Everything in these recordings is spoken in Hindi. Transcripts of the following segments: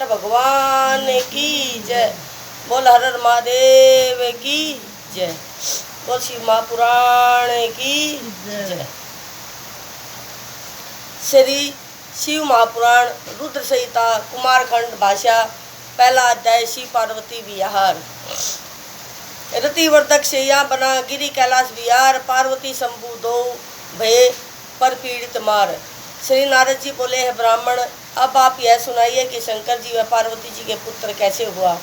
भगवान की जय। बोल हर हर महादेव की जय। बोल शिव महापुराण की जय। श्री शिव महापुराण रुद्र संहिता कुमारखंड भाषा पहला अध्याय शिव पार्वती विहार। रतिवर्धक से यहाँ बना गिरी कैलाश विहार, पार्वती शंभु दो भय पर पीड़ित मार। श्री नारद जी बोले हैं ब्राह्मण, अब आप यह सुनाइए कि शंकर जी व पार्वती जी के पुत्र कैसे हुआ।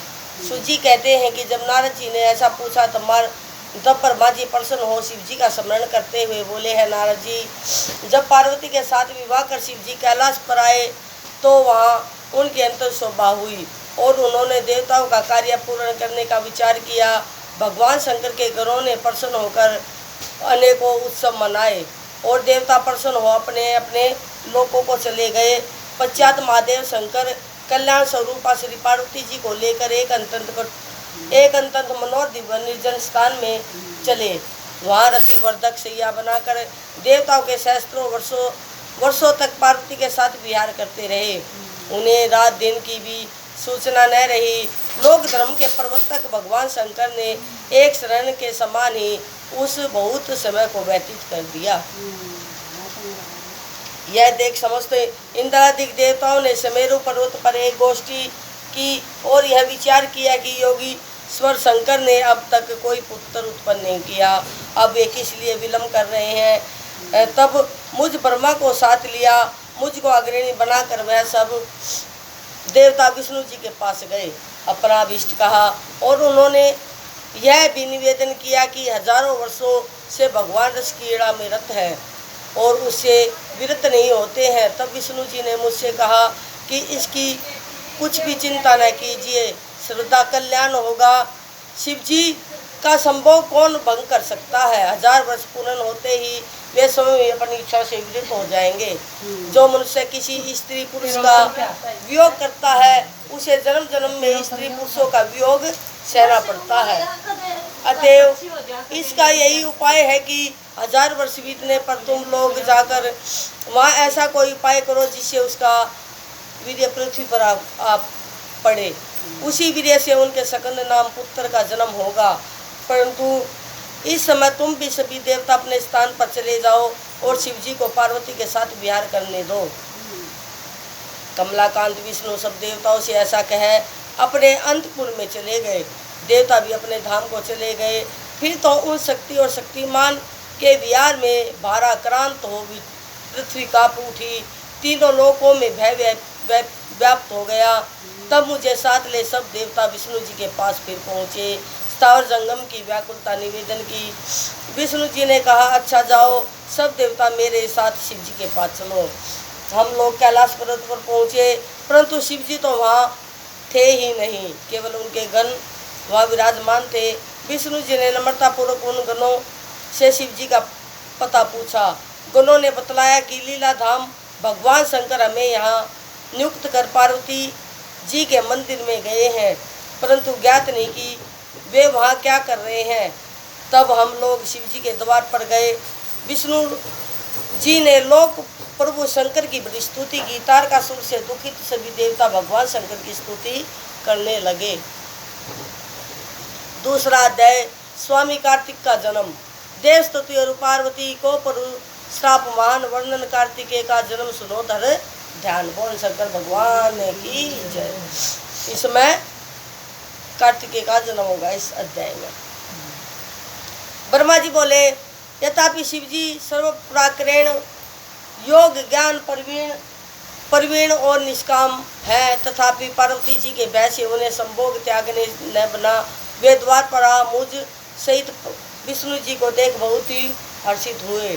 सूत जी कहते हैं कि जब नारद जी ने ऐसा पूछा तब ब्रह्मा जी प्रसन्न हो शिव जी का स्मरण करते हुए बोले हैं, नारद जी जब पार्वती के साथ विवाह कर शिव जी कैलाश पर आए तो वहाँ उनकी अंतर शोभा हुई और उन्होंने देवताओं का कार्य पूर्ण करने का विचार किया। भगवान शंकर के घरों ने प्रसन्न होकर अनेकों उत्सव मनाए और देवता प्रसन्न हो अपने अपने लोकों को चले गए। पश्चात महादेव शंकर कल्याण स्वरूपा श्री पार्वती जी को लेकर एक अत्यंत मनोहर दिव्य निर्जन स्थान में चले। वहाँ रतिवर्धक शैया बनाकर देवताओं के सहस्त्रों वर्षों तक पार्वती के साथ विहार करते रहे। उन्हें रात दिन की भी सूचना न रही। लोक धर्म के प्रवर्तक भगवान शंकर ने एक शरण के समान ही उस बहुत समय को व्यतीत कर दिया। यह देख समस्त इंद्रादिक देवताओं ने समेरु पर्वत पर एक गोष्ठी की और यह विचार किया कि योगी स्वर शंकर ने अब तक कोई पुत्र उत्पन्न नहीं किया, अब वे किस लिए विलम्ब कर रहे हैं। तब मुझ ब्रह्मा को साथ लिया, मुझको अग्रणी बनाकर वह सब देवता विष्णु जी के पास गए, अपना अभिष्ट कहा और उन्होंने यह भी निवेदन किया कि हजारों वर्षों से भगवान रस क्रीड़ा में रत है और उससे विरत नहीं होते हैं। तब विष्णु जी ने मुझसे कहा कि इसकी कुछ भी चिंता न कीजिए, श्रद्धा कल्याण होगा। शिव जी का संभोग कौन भंग कर सकता है। 1000 वर्ष पूर्ण होते ही वे स्वयं अपनी इच्छा से विरत हो जाएंगे। जो मनुष्य किसी स्त्री पुरुष का वियोग करता है उसे जन्म जन्म में स्त्री पुरुषों का वियोग सहना पड़ता है। अतएव इसका यही उपाय है कि 1000 वर्ष बीतने पर तुम लोग जाकर वहाँ ऐसा कोई उपाय करो जिससे उसका वीर्य पृथ्वी पर आ पड़े। उसी वीर्य से उनके सकंद नाम पुत्र का जन्म होगा। परंतु इस समय तुम भी सभी देवता अपने स्थान पर चले जाओ और शिव जी को पार्वती के साथ विहार करने दो। कमलाकांत विष्णु सब देवताओं से ऐसा कहे अपने अंतपुर में चले गए। देवता भी अपने धाम को चले गए। फिर तो उन शक्ति और शक्तिमान के विहार में भाराक्रांत हो पृथ्वी कांप उठी। तीनों लोकों में भय व्याप्त हो गया। तब मुझे साथ ले सब देवता विष्णु जी के पास फिर पहुँचे। स्थावर जंगम की व्याकुलता निवेदन की। विष्णु जी ने कहा, अच्छा जाओ सब देवता मेरे साथ शिव जी के पास चलो। हम लोग कैलाश पर्वत पर पहुँचे, परंतु शिव जी तो वहाँ थे ही नहीं, केवल उनके गण वहाँ विराजमान थे। विष्णु जी ने नम्रतापूर्वक उन गणों से शिव जी का पता पूछा। गणों ने बतलाया कि लीला धाम भगवान शंकर हमें यहाँ नियुक्त कर पार्वती जी के मंदिर में गए हैं, परंतु ज्ञात नहीं कि वे वहाँ क्या कर रहे हैं। तब हम लोग शिव जी के द्वार पर गए। विष्णु जी ने लोक प्रभु शंकर की बड़ी स्तुति की। तारकासुर से दुखित सभी देवता भगवान शंकर की स्तुति करने लगे। दूसरा अध्याय स्वामी कार्तिक का जन्म। देव स्तुति और पार्वती को परु श्राप महान वर्णन। कार्तिकेय का जन्म सुनो धर ध्यान। बोल शंकर भगवान की जय। इसमें कार्तिकेय का जन्म होगा इस अध्याय में। ब्रह्मा जी बोले, यथापि शिव जी सर्वप्राकरण योग ज्ञान प्रवीण और निष्काम है, तथापि पार्वती जी के भय से उन्हें संभोग त्यागने न बना। वे द्वार पर आ मुझ सहित विष्णु जी को देख बहुत ही हर्षित हुए।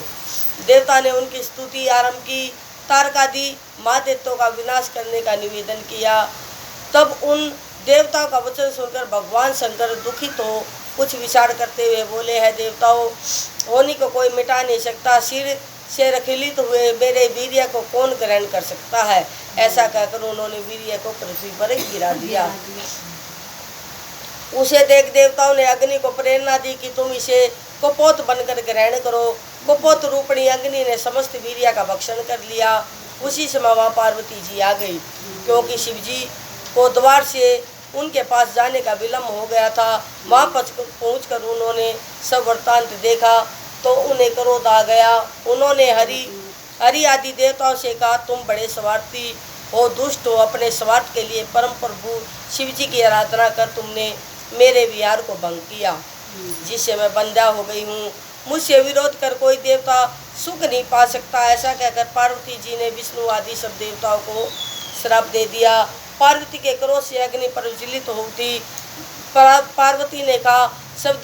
देवता ने उनकी स्तुति आरंभ की। तारकादि महादेवों का विनाश करने का निवेदन किया। तब उन देवताओं का वचन सुनकर भगवान शंकर दुखित हो कुछ विचार करते हुए बोले हैं, देवताओं होनी को कोई मिटा नहीं सकता। सिर से रखिलित हुए मेरे वीर्य को कौन ग्रहण कर सकता है। ऐसा कहकर उन्होंने वीर्य को पृथ्वी पर गिरा दिया। उसे देख देवताओं ने अग्नि को प्रेरणा दी कि तुम इसे कपोत बनकर ग्रहण करो। कपोत रूपणी अग्नि ने समस्त वीर्य का भक्षण कर लिया। उसी समय वहाँ पार्वती जी आ गई, क्योंकि शिव जी को द्वार से उनके पास जाने का विलम्ब हो गया था। वहाँ पहुँचकर उन्होंने सब वृत्तांत देखा तो उन्हें क्रोध आ गया। उन्होंने हरि आदि देवताओं से कहा, तुम बड़े स्वार्थी हो, दुष्ट हो, अपने स्वार्थ के लिए परम प्रभु शिव जी की आराधना कर तुमने मेरे विहार को भंग किया, जिससे मैं बंध्या हो गई हूँ। मुझसे विरोध कर कोई देवता सुख नहीं पा सकता। ऐसा कहकर पार्वती जी ने विष्णु आदि सब देवताओं को श्राप दे दिया। पार्वती के क्रोध से अग्नि प्रज्वलित होती। पार्वती ने कहा, सब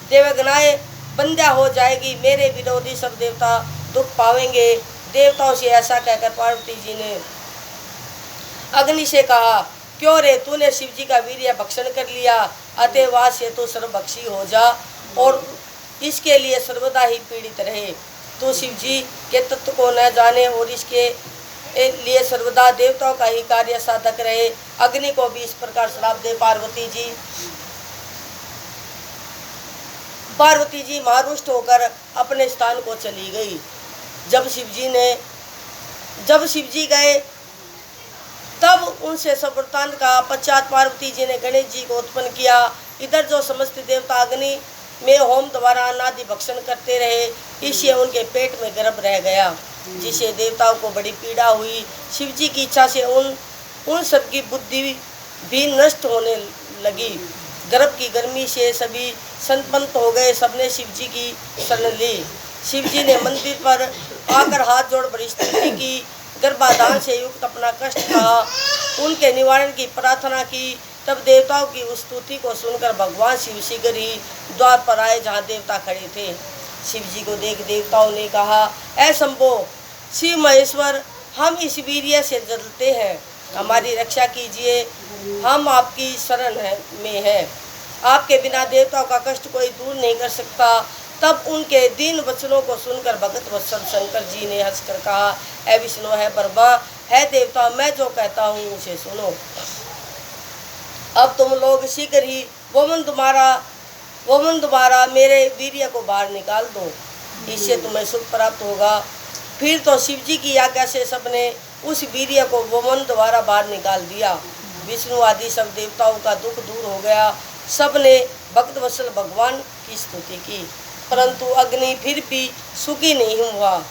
देवगनाएं बंध्या हो जाएगी, मेरे विरोधी सब देवता दुख पावेंगे। देवताओं से ऐसा कहकर पार्वती जी ने अग्नि से कहा, क्यों रे, तूने शिव जी का वीर्य भक्षण कर लिया, अतएव से तू सर्वभक्षी हो जा और इसके लिए सर्वदा ही पीड़ित रहे। तू शिव जी के तत्व को न जाने और इसके लिए सर्वदा देवताओं का ही कार्य साधक रहे। अग्नि को भी इस प्रकार श्राप दे पार्वती जी महारुष्ट होकर अपने स्थान को चली गई। जब शिव जी गए तब उनसे सब वृत्तांत का पश्चात पार्वती जी ने गणेश जी को उत्पन्न किया। इधर जो समस्त देवता अग्नि में होम द्वारा अनादि भक्षण करते रहे, इससे उनके पेट में गर्भ रह गया, जिससे देवताओं को बड़ी पीड़ा हुई। शिव जी की इच्छा से उन सबकी बुद्धि भी नष्ट होने लगी। गर्भ की गर्मी से सभी संतमंत हो गए। सबने शिव जी की शरण ली। शिव जी ने मंदिर पर आकर हाथ जोड़ बड़ी स्तुति की, गर्भाधान से युक्त अपना कष्ट कहा, उनके निवारण की प्रार्थना की। तब देवताओं की उस स्तुति को सुनकर भगवान शिव शीघ्र ही द्वार पर आए जहाँ देवता खड़े थे। शिव जी को देख देवताओं ने कहा, ऐ शंभो शिव महेश्वर, हम इस वीर्य से जलते हैं, हमारी रक्षा कीजिए, हम आपकी शरण में हैं। आपके बिना देवताओं का कष्ट कोई दूर नहीं कर सकता। तब उनके दीन वचनों को सुनकर भगत वत्सल शंकर जी ने हंसकर कहा, ऐ विष्णु, है ब्रह्मा, है देवता, मैं जो कहता हूँ उसे सुनो। अब तुम लोग शीघ्र ही वमन द्वारा मेरे वीर्य को बाहर निकाल दो, इससे तुम्हें सुख प्राप्त होगा। फिर तो शिव जी की आज्ञा से सबने उस वीर्य को वमन द्वारा बाहर निकाल दिया। विष्णु आदि सब देवताओं का दुख दूर हो गया। सबने भक्त वत्सल भगवान की स्तुति की, परंतु अग्नि फिर भी सुखी नहीं हुआ,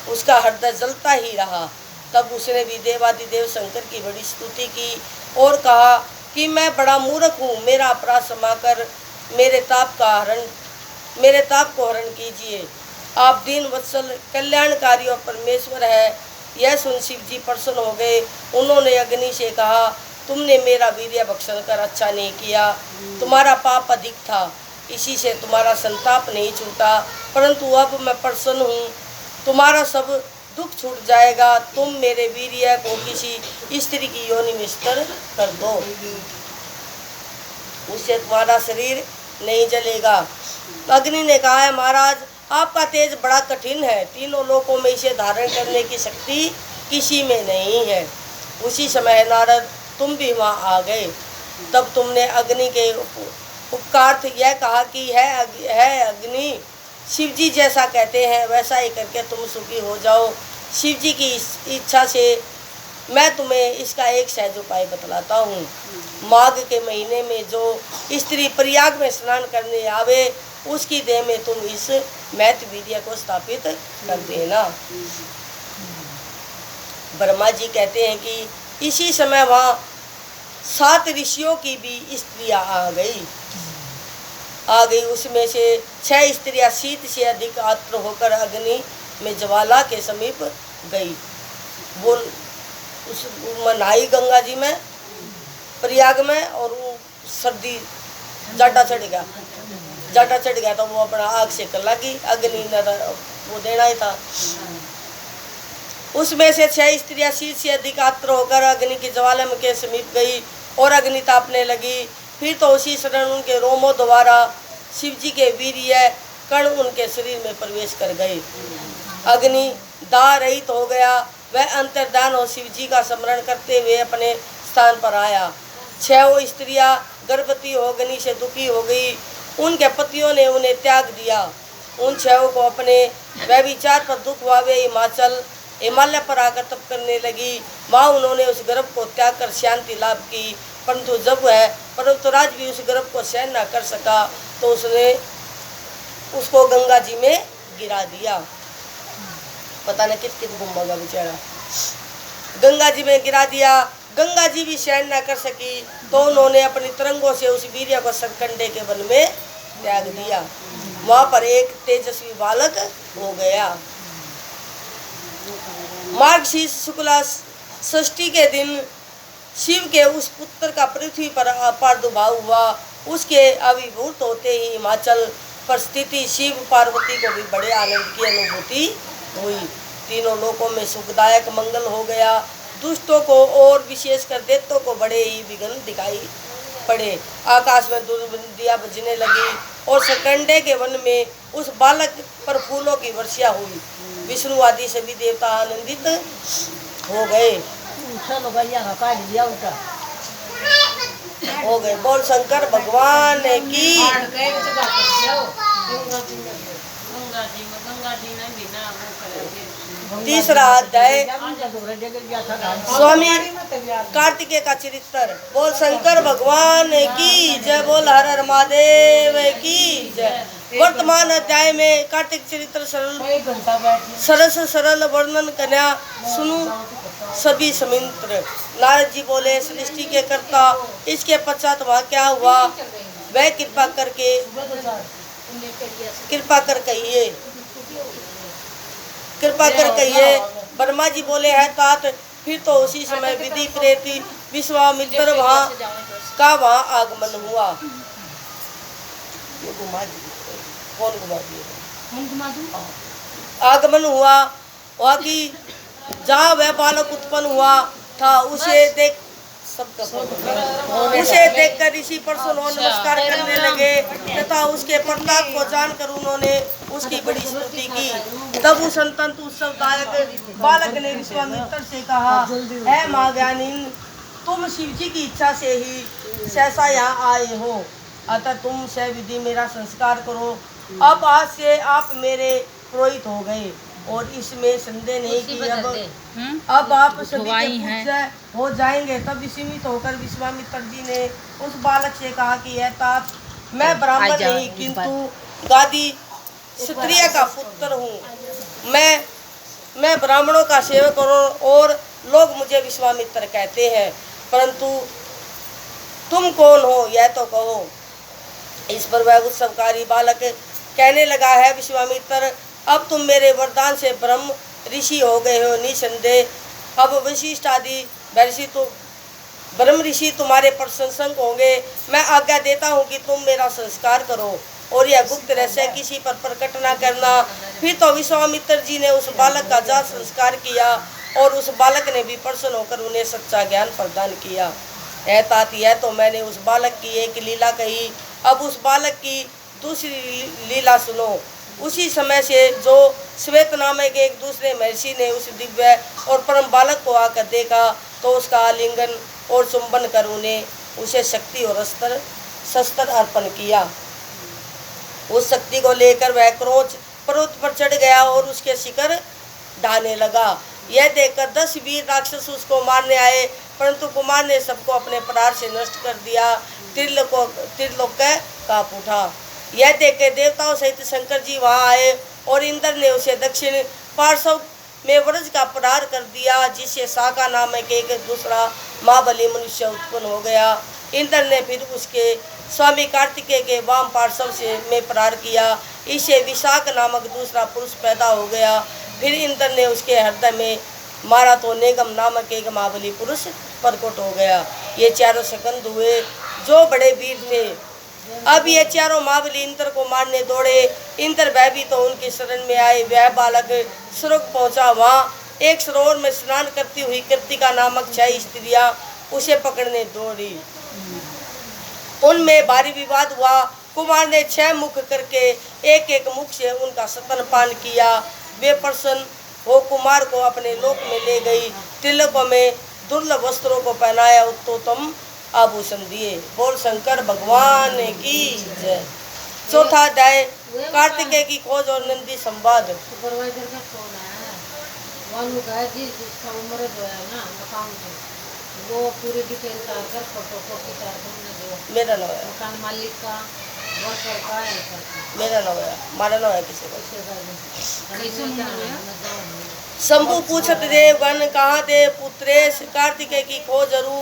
उसका हृदय जलता ही रहा। तब उसने भी देवादिदेव शंकर की बड़ी स्तुति की और कहा कि मैं बड़ा मूर्ख हूँ, मेरा अपराध क्षमा कर मेरे ताप को हरण कीजिए। आप दीन वत्सल कल्याणकारी और परमेश्वर है। यह सुन शिव जी प्रसन्न हो गए। उन्होंने अग्नि से कहा, तुमने मेरा वीर्य भक्षण कर अच्छा नहीं किया, तुम्हारा पाप अधिक था, इसी से तुम्हारा संताप नहीं छूटा, परंतु अब मैं प्रसन्न हूँ, तुम्हारा सब दुख छूट जाएगा। तुम मेरे वीर्य को किसी स्त्री की योनि में स्तर कर दो, उससे तुम्हारा शरीर नहीं जलेगा। अग्नि ने कहा, है महाराज, आपका तेज बड़ा कठिन है, तीनों लोकों में इसे धारण करने की शक्ति किसी में नहीं है। उसी समय नारद तुम भी वहाँ आ गए। तब तुमने अग्नि के उपकार्थ यह कहा कि है अग्नि, शिव जी जैसा कहते हैं वैसा ही करके तुम सुखी हो जाओ। शिव जी की इच्छा से मैं तुम्हें इसका एक सहज उपाय बतलाता हूँ। माघ के महीने में जो स्त्री प्रयाग में स्नान करने आवे, उसकी देह में तुम इस मैथ वीर्य को स्थापित कर देना। ब्रह्मा जी कहते हैं कि इसी समय वहाँ 7 ऋषियों की भी स्त्रियाँ आ गई। उसमें से 6 स्त्रियाँ शीत से अधिक आर्द्र होकर अग्नि में ज्वाला के समीप गई। वो उस नहाई गंगा जी में प्रयाग में, और वो सर्दी जाटा चढ़ गया तो वो अपना आग से कर लगी। अग्नि वो देना ही था। उसमें से 6 स्त्रियाँ शीत से अधिक आर्द्र होकर अग्नि की ज्वाला के समीप गई और अग्नि तापने लगी। फिर तो उसी क्षण उनके रोमों द्वारा शिव जी के वीर्य कण उनके शरीर में प्रवेश कर गए। अग्नि दाह रहित हो गया। वह अंतर्धान और शिव जी का स्मरण करते हुए अपने स्थान पर आया। 6 स्त्रियां गर्भवती हो अग्नि से दुखी हो गई। उनके पतियों ने उन्हें त्याग दिया। उन 6 को अपने व्यभिचार पर दुख हुआ। वे हिमाचल हिमालय पर आकर तप करने लगी। वहाँ उन्होंने उस गर्भ को त्याग कर शांति लाभ की। परंतु जब वह पर्वतराज भी उस गर्भ को सहन न कर सका तो उसने उसको गंगा जी में गिरा दिया। पता नहीं कित घूमेगा बेचारा, गंगा जी में गिरा दिया। गंगा जी भी सहन न कर सकी तो उन्होंने अपनी तरंगों से उस वीर्य को सरकंडे के वन में त्याग दिया। वहां पर एक तेजस्वी बालक हो गया। मार्गशीर्ष शुक्ला षष्ठी के दिन शिव के उस पुत्र का पृथ्वी पर प्रादुर्भाव हुआ। उसके आविर्भूत होते ही हिमाचल पर स्थिति शिव पार्वती को भी बड़े आनंद की अनुभूति हुई। तीनों लोकों में सुखदायक मंगल हो गया। दुष्टों को और विशेषकर दैत्यों को बड़े ही विघ्न दिखाई पड़े। आकाश में दुर्बंदियां बजने लगी और सरकंडे के वन में उस बालक पर फूलों की वर्षा हुई। विष्णु आदि सभी देवता आनंदित हो गए। बोल शंकर भगवान की। तीसरा अध्याय स्वामी कार्तिकेय का चरित्र। बोल शंकर भगवान की जय। बोल हर हर महादेव की जय। वर्तमान अध्याय में कार्तिक चरित्र सरल वर्णन करना सुनो सभी समित्र। नारद जी बोले, सृष्टि के कर्ता, इसके पश्चात वहाँ क्या हुआ वह कृपा कर कहिए। ब्रह्मा जी बोले, है तात। फिर तो उसी समय विधि प्रेति विश्वामित्र वहाँ आगमन हुआ। आगमन हुआ वहाँ की जहाँ वह बालक उत्पन्न हुआ था उसे देखकर ऋषि प्रसन्न हो नमस्कार करने लगे तथा उसके प्रताप को जानकर उन्होंने उसकी बड़ी स्तुति की। तब उस अत्यंत उत्सवदायक बालक ने विश्वामित्र से कहा, है महाज्ञानी, तुम शिव जी की इच्छा से ही सहसा यहाँ आए हो, अतः तुम सविधि मेरा संस्कार करो। अब आज से आप मेरे पुरोहित हो गए और इसमें संदेह नहीं कि अब आप सभी के पूज्य हो जाएंगे। तब विस्मित होकर विश्वामित्र जी ने उस बालक से कहा कि यह तात, मैं ब्राह्मण नहीं किंतु गादी क्षत्रिय का पुत्र हूँ। मैं ब्राह्मणों का सेवक और लोग मुझे विश्वामित्र कहते हैं, परंतु तुम कौन हो यह तो कहो। इस पर वह उत्सवकारी बालक कहने लगा, है विश्वामित्र, अब तुम मेरे वरदान से ब्रह्म ऋषि हो गए हो निसंदेह। अब वशिष्ठ आदि ब्रह्म ऋषि तुम्हारे प्रशंसक होंगे। मैं आज्ञा देता हूँ कि तुम मेरा संस्कार करो और यह गुप्त रहस्य किसी पर प्रकट न करना। फिर तो विश्वामित्र जी ने उस बालक का जा संस्कार किया और उस बालक ने भी प्रसन्न होकर उन्हें सच्चा ज्ञान प्रदान किया। यह तात, यह तो मैंने उस बालक की एक लीला कही। अब उस बालक की दूसरी लीला सुनो। उसी समय से जो श्वेत नामक एक दूसरे महर्षि ने उस दिव्य और परम बालक को आकर देखा तो उसका आलिंगन और चुंबन कर उसे शक्ति और शस्त्र अर्पण किया। उस शक्ति को लेकर वह क्रोध पर्वत पर चढ़ गया और उसके शिखर ढाने लगा। यह देखकर 10 वीर राक्षस उसको मारने आए, परंतु कुमार ने सबको अपने प्रहार से नष्ट कर दिया। त्रिलोक कांप उठा। यह देख के देवताओं सहित शंकर जी वहाँ आए और इंद्र ने उसे दक्षिण पार्श्व में वज्र का प्रहार कर दिया, जिससे शाका नामक एक दूसरा महाबली मनुष्य उत्पन्न हो गया। इंद्र ने फिर उसके स्वामी कार्तिकेय के वाम पार्श्व से में प्रहार किया, इससे विशाख नामक दूसरा पुरुष पैदा हो गया। फिर इंद्र ने उसके हृदय में मारा तो नेगम नामक एक महाबली पुरुष प्रकट हो गया। ये चारों सकंद हुए जो बड़े वीर थे। अब ये चारों महाबली इंद्र को मारने दौड़े। इंद्र भयभीत तो उनकी शरण में आए। वह बालक स्वर्ग पहुंचा। वहाँ एक सरोवर में स्नान करती हुई कृतिका नामक 6 स्त्रियां उसे पकड़ने दौड़ी। उनमें भारी विवाद हुआ। कुमार ने 6 मुख करके एक एक मुख से उनका स्तनपान किया। वे प्रसन्न हो कुमार को अपने लोक में ले गई। तिलकों में दुर्लभ वस्त्रों को पहनाया, उत्तम आभूषण दिए। बोल शंकर भगवान की जय। चौथा अध्याय कार्तिकेय की खोज और नंदी संवाद। वालू का है जी, जिसका उम्र जो है ना अकाउंट, वो पूरी डिटेल डालकर फोटो कॉपी कर हमने जो मेरा नाम है, मकान मालिक का, वर्कर का है करके। मेरा नाम है, हमारा नाम है किसी को। कैसे नहीं शंभु पूछत देवगण कहाँ दे पुत्रेश, कार्तिकेय की खोज अरु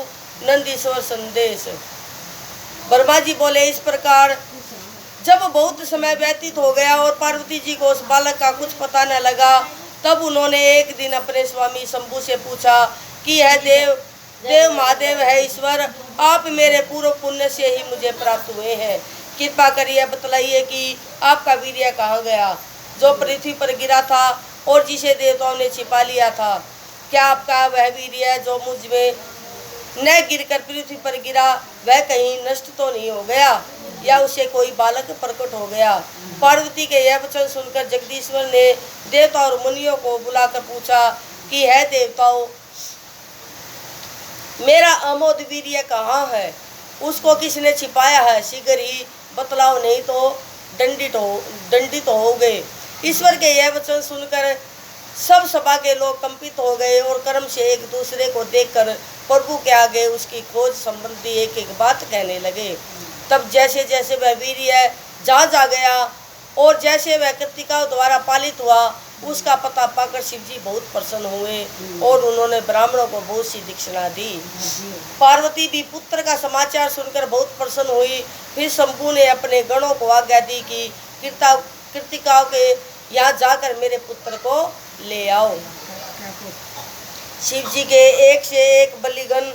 नंदीश्वर संदेश। ब्रह्मा जी बोले इस प्रकार जब बहुत समय व्यतीत हो गया और पार्वती जी को उस बालक का कुछ पता न लगा, तब उन्होंने एक दिन अपने स्वामी शंभु से पूछा कि यह देव महादेव है ईश्वर, आप मेरे पूर्व पुण्य से ही मुझे प्राप्त हुए हैं, कृपा करिए बतलाइए कि आपका वीर्य कहाँ गया जो पृथ्वी पर गिरा था और जिसे देवताओं ने छिपा लिया था। क्या आपका वह वीर्य जो मुझ में न गिरकर पृथ्वी पर गिरा वह कहीं नष्ट तो नहीं हो गया, या उसे कोई बालक प्रकट हो गया। पार्वती के यह वचन सुनकर जगदीश्वर ने देवता और मुनियों को बुलाकर पूछा कि है देवताओं, मेरा अमोद वीर्य कहाँ है, उसको किसने छिपाया है, शीघ्र ही बतलाओ, नहीं तो दंडित होगे। ईश्वर के यह वचन सुनकर सब सभा के लोग कंपित हो गए और कर्म से एक दूसरे को देखकर प्रभु के आगे उसकी खोज संबंधी एक एक बात कहने लगे। तब जैसे जैसे वह वीर्य जहाँ जा गया और जैसे वह कृतिका द्वारा पालित हुआ, उसका पता पाकर शिव जी बहुत प्रसन्न हुए और उन्होंने ब्राह्मणों को बहुत सी दक्षिणा दी। पार्वती भी पुत्र का समाचार सुनकर बहुत प्रसन्न हुई। फिर शंभु ने अपने गणों को आज्ञा दी कि कृतिकाओं के यहाँ जाकर मेरे पुत्र को ले आओ। शिव जी के एक से एक बलिगण,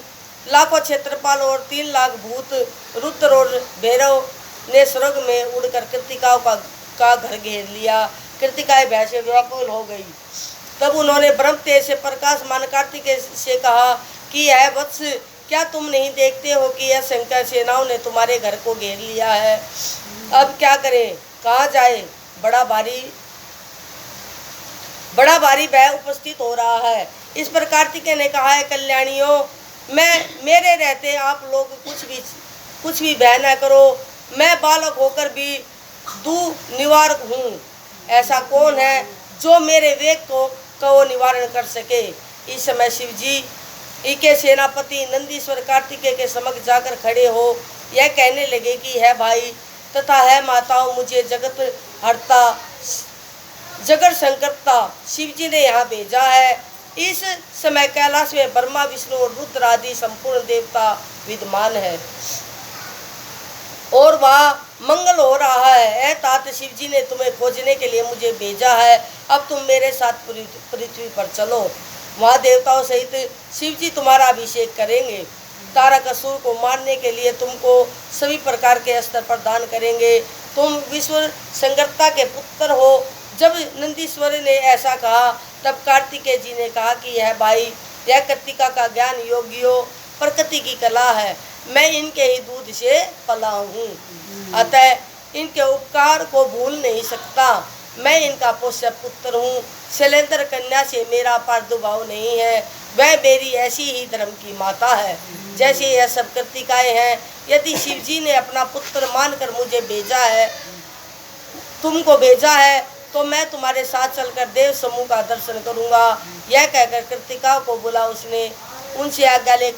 लाखों क्षेत्रपाल और 3 लाख भूत, रुद्र और भैरव ने स्वर्ग में उड़कर कृतिकाओं का घर घेर लिया। कृतिकाएं भय से व्याकुल हो गई। तब उन्होंने ब्रह्म तेज से प्रकाशमान कार्तिकेय से कहा कि यह वत्स, क्या तुम नहीं देखते हो कि यह शंकर सेनाओं ने तुम्हारे घर को घेर लिया है, अब क्या करें, कहाँ जाए, बड़ा भारी भय उपस्थित हो रहा है। इस पर कार्तिकेय ने कहा है कल्याणियों, मेरे रहते आप लोग कुछ भी भय न करो, मैं बालक होकर भी निवारक हूँ। ऐसा कौन है जो मेरे वेग को निवारण कर सके। इस समय शिव जी के सेनापति नंदीश्वर कार्तिकेय के समक्ष जाकर खड़े हो यह कहने लगे कि है भाई तथा है माताओं, मुझे जगत हरता जगत संकटता शिव जी ने यहाँ भेजा है। इस समय कैलाश में ब्रह्मा विष्णु और रुद्र आदि संपूर्ण देवता विद्यमान है और वह मंगल हो रहा है। तात शिव जी ने तुम्हें खोजने के लिए मुझे भेजा है, अब तुम मेरे साथ पृथ्वी पर चलो, वहाँ देवताओं सहित शिव जी तुम्हारा अभिषेक करेंगे। तारकासुर को मारने के लिए तुमको सभी प्रकार के अस्त्र प्रदान करेंगे। तुम विश्व संगरता के पुत्र हो। जब नंदीश्वर ने ऐसा कहा तब कार्तिकेय जी ने कहा कि यह भाई, यह कृतिका का ज्ञान योगियों प्रकृति की कला है, मैं इनके ही दूध से पला हूँ, अतः इनके उपकार को भूल नहीं सकता। मैं इनका पोष्य पुत्र हूँ, शैलेंद्र कन्या से मेरा प्रादुर्भाव नहीं है, वह मेरी ऐसी ही धर्म की माता है जैसे यह सब कृतिकाएँ हैं। यदि शिव जी ने अपना पुत्र मानकर मुझे भेजा है, तुमको भेजा है, तो मैं तुम्हारे साथ चलकर देव समूह का दर्शन करूंगा। यह कहकर कृतिकाओं को बुला उसने उनसे आज्ञा ले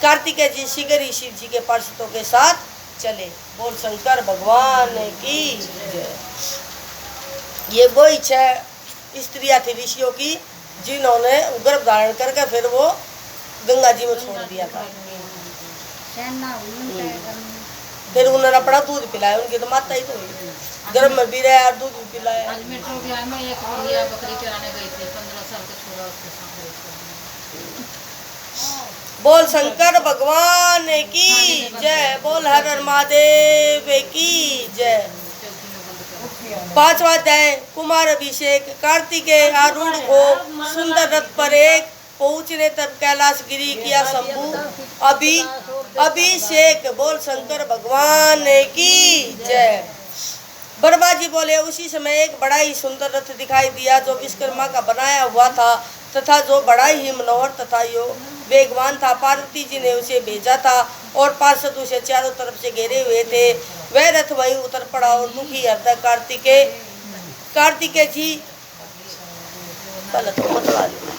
कार्तिकेय जी शीघ्र ही शिव जी के पार्षदों के साथ चले। बोल शंकर भगवान की जय। ये वो इच्छा स्त्रियां थी ऋषियों की जिन्होंने गर्भ धारण करके फिर वो गंगा जी में छोड़ दिया था। फिर उन्होंने अपना दूध पिलाया, उनकी तो माता ही तो हुई, गर्भ में भी रहा और दूध भी पिलाया। बोल शंकर भगवान की जय। बोल हर हर महादेव की जय। 5वां अध्याय कुमार अभिषेक। कार्तिकेय आरूढ़ को सुंदर रथ पर एक पहुँचने तब कैलाश गिरी किया शंभु अभिषेक। बोल शंकर भगवान की जय। ब्रह्मा जी बोले उसी समय एक बड़ा ही सुंदर रथ दिखाई दिया जो विश्वकर्मा का बनाया हुआ था तथा जो बड़ा ही मनोहर तथा यो वेगवान था। पार्वती जी ने उसे भेजा था और पार्षद उसे चारों तरफ से घेरे हुए थे। वह रथ वहीं उतर पड़ा और दुखी हृदय कार्तिकेय जी पहले तो बतला लो।